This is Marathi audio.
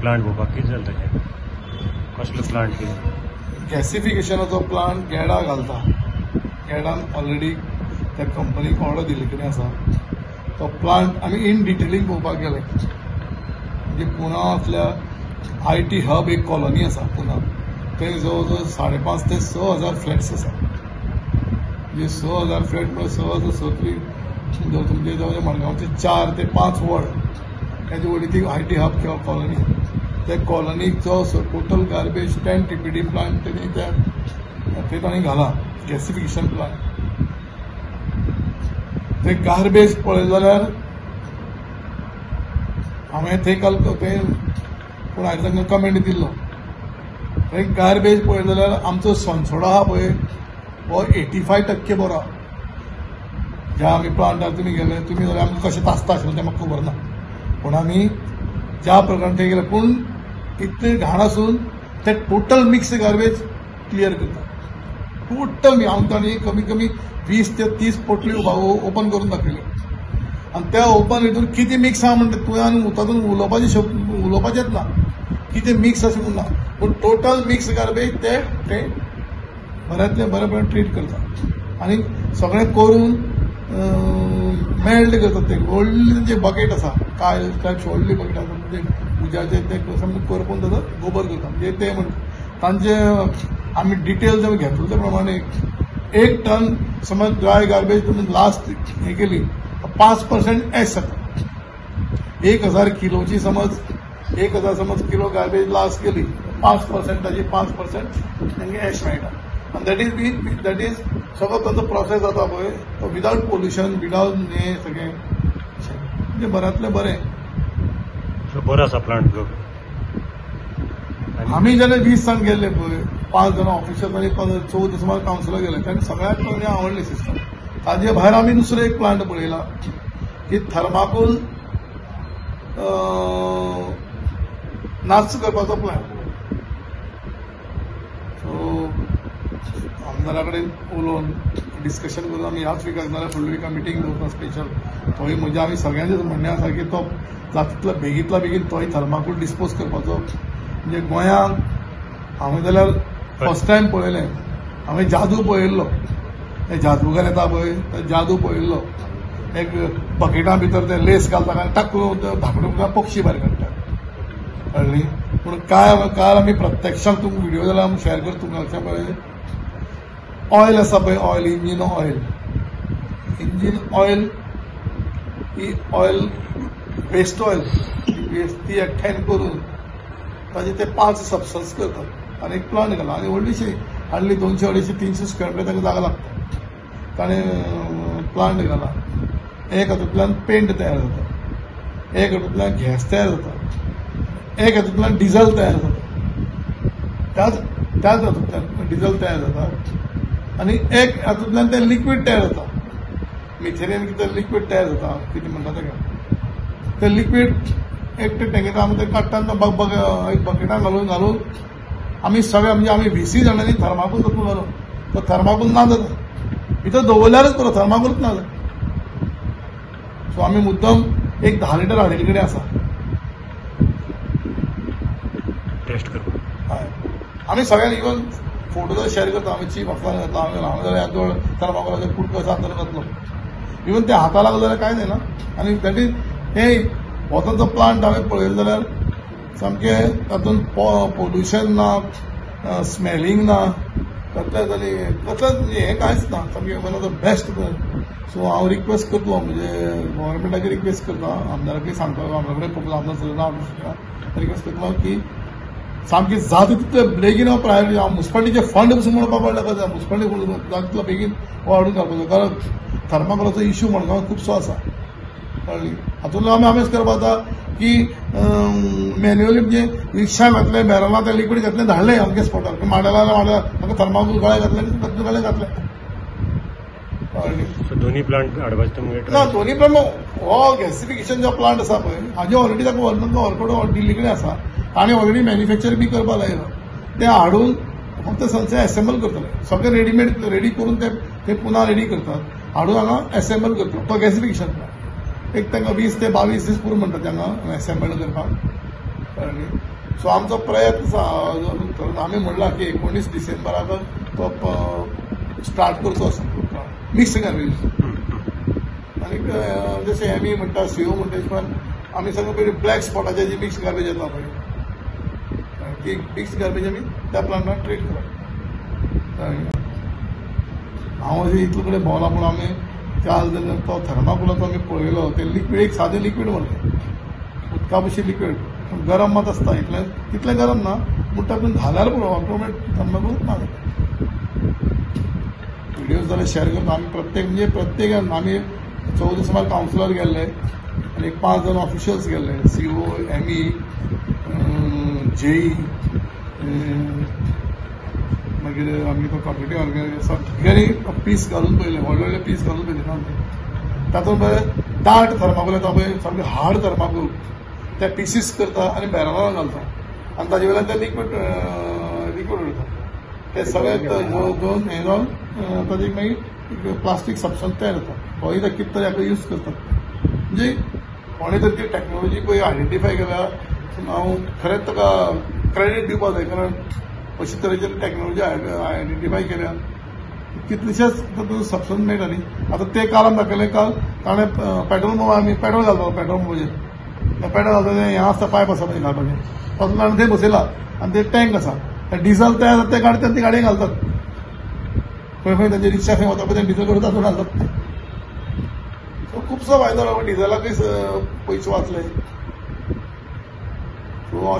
प्लांट पळोवपाक कितें जालें ताचें कसलो प्लांट कितें गॅसिफिकेशनाचो प्लांट गेडा घालता. गेडान ऑलरेडी त्या कंपनीक ऑर्डर दिल्ले कडेन आसा. तो प्लांट आमी इन डिटेलिंग पळोवपाक गेले. म्हणजे पुण्यातल्या IT हब एक कॉलनी आसा पुना. थंय जवळ जवळ 5,500 ते 6,000 फ्लॅट्स आसा. म्हणजे 6,000 फ्लॅट म्हणजे 6,000 तुमचे जवळ मडगांवचे 4 ते 5 वॉर्ड त्याची व्हडली ती IT हब किंवा कॉलनी. त्या कॉलनीचो टोटल गार्बेज 10 TPD प्लांट थंय तांणी घाला. गॅसिफिकेशन प्लांट ते गार्बेज पळयलें जाल्यार हांवें थंय काल थंय पूण हांवें तांकां कमेंट दिल्लो. थंय गार्बेज पळयलें जाल्यार आमचो सनसोडो आहा पळय हो 85% बरो. ज्या आमी प्लांटार तुमी गेले तुमी जाल्यार आमकां कशें तासता आशिल्लें तें म्हाका खबर ना. पूण आमी ज्या प्रकारान थंय गेले पूण इतलें घाण आसून ते टोटल मिक्स गार्बेज क्लियर करता. टोटल तांणी कमी कमी 20 ते 30 पोटली ओपन करून दाखयल्यो. आनी त्या ओपन हितून कितें मिक्स आहा म्हणटा तुवें तातूंत उलोवपाचेंच ना. कितें मिक्स अशें म्हणना पूण टोटल मिक्स गार्बेज ते बऱ्यांतले बरेपणान ट्रीट करता. आनी सगळें करून मेल्ड करतात. ते व्हडली जे बकेट आसा काय व्हडली बकेट आसा म्हणजे उज्याचे ते करपून ताचो गोबर करता. म्हणजे ते तांचे आमी डिटेल जर घेतलो त्या प्रमाणे 1 टन समज ड्राय गार्बेज तुमी लास्ट हे केली 5% एश जाता. 1,000 किलोची समज 1,000 किलो गार्बेज लास्ट केली 5% 5% तांकां एश मेळटा. आनी दॅट इज सगळो ताचो प्रोसेस जाता पळय तो विदाउट पोल्युशन विदाउट हे सगळें म्हणजे बऱ्यांतलें बरें. बरो आसा प्लांट. आमी जेन्ना 20 जाण गेल्ले पळय 5 जाण ऑफिसर्स आनी 14 सुमार कावन्सिलर गेले तांकां सगळ्यांक म्हणजे आवडली सिस्टम. ताजे भायर आमी दुसरो एक प्लांट पळयला की थर्माकोल नाच करपाचो प्लांट. सो आमदारा कडेन उलोवन डिस्कशन करून आमी ह्याच विकाक नाल्यार फुडल्या विकाक मिटींग दवरता स्पेशल. थंय म्हणजे आमी सगळ्यांचें म्हणणें आसा की तो जातलो बेगींतल्या बेगीन तोय थर्माकोल डिस्पोज करपाचो. म्हणजे गोंयांत हांवें जाल्यार फर्स्ट टायम पळयलें. हांवें जादू पळयल्लो. ते जादूगर येता पळय ते जादू पळयल्लो. एक बकेटा भितर ते लेस घालता आनी टाकून धाकटून पक्षी भायर काडटा कळ्ळी. पूण काल आमी प्रत्यक्षांत तुमकां व्हिडिओ जाल्यार आमी शेअर करता तुमकां लक्षात पळय ऑयल आसा पळय ऑयल इंजीन ऑयल ही ऑयल वेस्ट ऑयल ती एकठांय करून ताजे ते 5 सबस्टन्स करतात आनी एक प्लांट घाला. आनी व्हडलीशी हार्डली 200-250-300 स्क्वेअर फीट ताका जागा लागता. ताणें प्लांट घाला. एक हातूंतल्यान पेंट तयार जाता. एक हातूंतल्यान गॅस तयार जाता. एक हातूंतल्यान डिझल तयार जाता. त्याच हातूंतल्यान डिझल तयार जाता. आनी एक हातूंतल्यान ते लिक्वीड तयार जाता. मिथेनियन कितें लिक्वीड तयार जाता कितें म्हणटा ताका ते लिक्वीड एक ते टँकेर आमी ते काडटा एक बकेटान घालून आमी सगळे म्हणजे आमी 20 जाणांनी थर्माकोल तातूंत घालून तो थर्माकोल ना जाता. भितर दवरल्यारच बरो थर्माकोलूच ना जाता. सो आमी मुद्दम एक 10 लिटर हाडिल्ले कडेन आसा टेस्ट करपाक. हय आमी सगळ्यांनी इवन फोटो जर शेअर करता आमी चीफ ऑफिसरान घातला हांवें जाल्यार जवळ थर्माकोलाचो कुडको आसा अंदर घातलो. इवन ते हाता लागलो जाल्यार कांय जायना. आनी दॅट इज हे हो जो प्लांट हांवें पळयलो जाल्यार सामकें तातूंत पोल्युशन ना स्मेलींग ना कसलेंच म्हणजे हें कांयच ना. सामकें one of the best. So हांव रिक्वेस्ट करतलो म्हणजे गव्हर्मेंटाक रिक्वेस्ट करता आमदाराकय सांगता आमदार कडेन आमदार रिक्वेस्ट करतलो की सामकें जाता तितले बेगीन हो प्रायोरिटी हांव मुन्सिपालिटीचे फंड पसून म्हणपाक पडले कशें मुन्सिपालिटी जाता तितलो बेगीन हो हाडून घालपाचो. कारण थर्माकोलाचो इश्यू मडगांवांत खुबसो आसा कळ्ळी. हातूंतलो आमी करपाक जाता की मॅन्युअली म्हणजे रिक्षा घातले बॅरलां ते लिक्वीड घातलें धाडलें अमके स्पॉटार माड्याला म्हाका थर्माकोल गळे घातले गळे घातले कळ्ळी. दोन्ही प्लांट हाडपाचे तुमगे ना दोन्ही प्लांट हो गॅसिफिकेशन जो प्लांट आसा पळय हाजे ऑलरेडी ताका वर्कआउट दिल्ले कडेन आसा. ताणें ऑलरेडी मॅन्युफॅक्चर बी करपाक लायला. ते हाडून फक्त सनसे एसेंबल करतले. सगळें रेडीमेड रेडी करून ते पुन्हा रेडी करतात हाडून हांगा एसेंबल करतात. तो गॅसिफिकेशन प्लांट एक तांकां 20 ते 22 दीस पुरो म्हणटा तांकां एसेंबल करपाक. कळ्ळें न्ही. सो आमचो प्रयत्न आमी म्हणला की 19 डिसेंबराक तो स्टार्ट करचो असो मिक्स गार्बेज. आनी जशें एमी म्हणटा सीओ म्हणटा तशें पण आमी सगळें पयलीं ब्लॅक स्पॉटाचेर जी मिक्स गार्बेज येता पळय ती मिक्स गार्बेज आमी त्या प्लांटान ट्रीट करप. हांव अशें इतले कडेन भोंवला पूण आमी काल तो थर्माकोलाचो आमी पळयलो ते लिक्वीड एक सादें लिक्वीड म्हणलें उदका भशेन लिक्वीड पूण गरम मात आसता तितलें गरम ना पूण तातूंत घाल्यार पुरो ऑटोमॅट थर्माकोलूच ना. व्हिडियोज जाल्यार शेअर करता आमी प्रत्येक आमी 14 सुमार कावन्सिलर गेल्ले आनी 5 जाण ऑफिशियल्स गेल्ले सीओ एमई जेई मागीर आमी तो कॉपरेटीव ऑर्गनायझेशन सगळ्यांनी पीस घालून पळयले व्हडले पीस घालून पळयले तातूंत पळय दाट थर्माकोल येता पळय सामकें हार्ड थर्माकोल ते पीसीस करता आनी बॅरलान घालता आनी ताजे वयल्यान ते लिक्वीड उरता ते सगळे दोन हें जावन ताजे मागीर प्लास्टीक सबस्टन्स तयार जाता. हो एकदां कितें तरी हाका यूज करतात म्हणजे कोणें तरी ती टॅक्नोलॉजी पळय आयडेंटिफाय केल्या हांव खरेंच ताका क्रेडीट दिवपाक जाय कारण अशे तरेचे टॅक्नोलॉजी आयडेंटिफाय केल्या कितलेशेच तातूंत सबस्टन्स मेळटा न्ही. आतां ते काळान दाखयलें काल ताणें पेट्रोल आमी पेट्रोल घालपाक पेट्रोल पंपाचेर पेट्रोल घालता हें आसता पायप आसा पळय घालपाचें तातूंत ताणें थंय बसयला आनी ते टँक आसा ते डिझल तयार जाता ते काडटात ती गाडयेन घालतात खंय खंय तांचे रिक्षा खंय वता पळय ते डिझल करून तातूंत घालतात. सो खुबसो फायदो डिझलाकूय पयशे वाचले.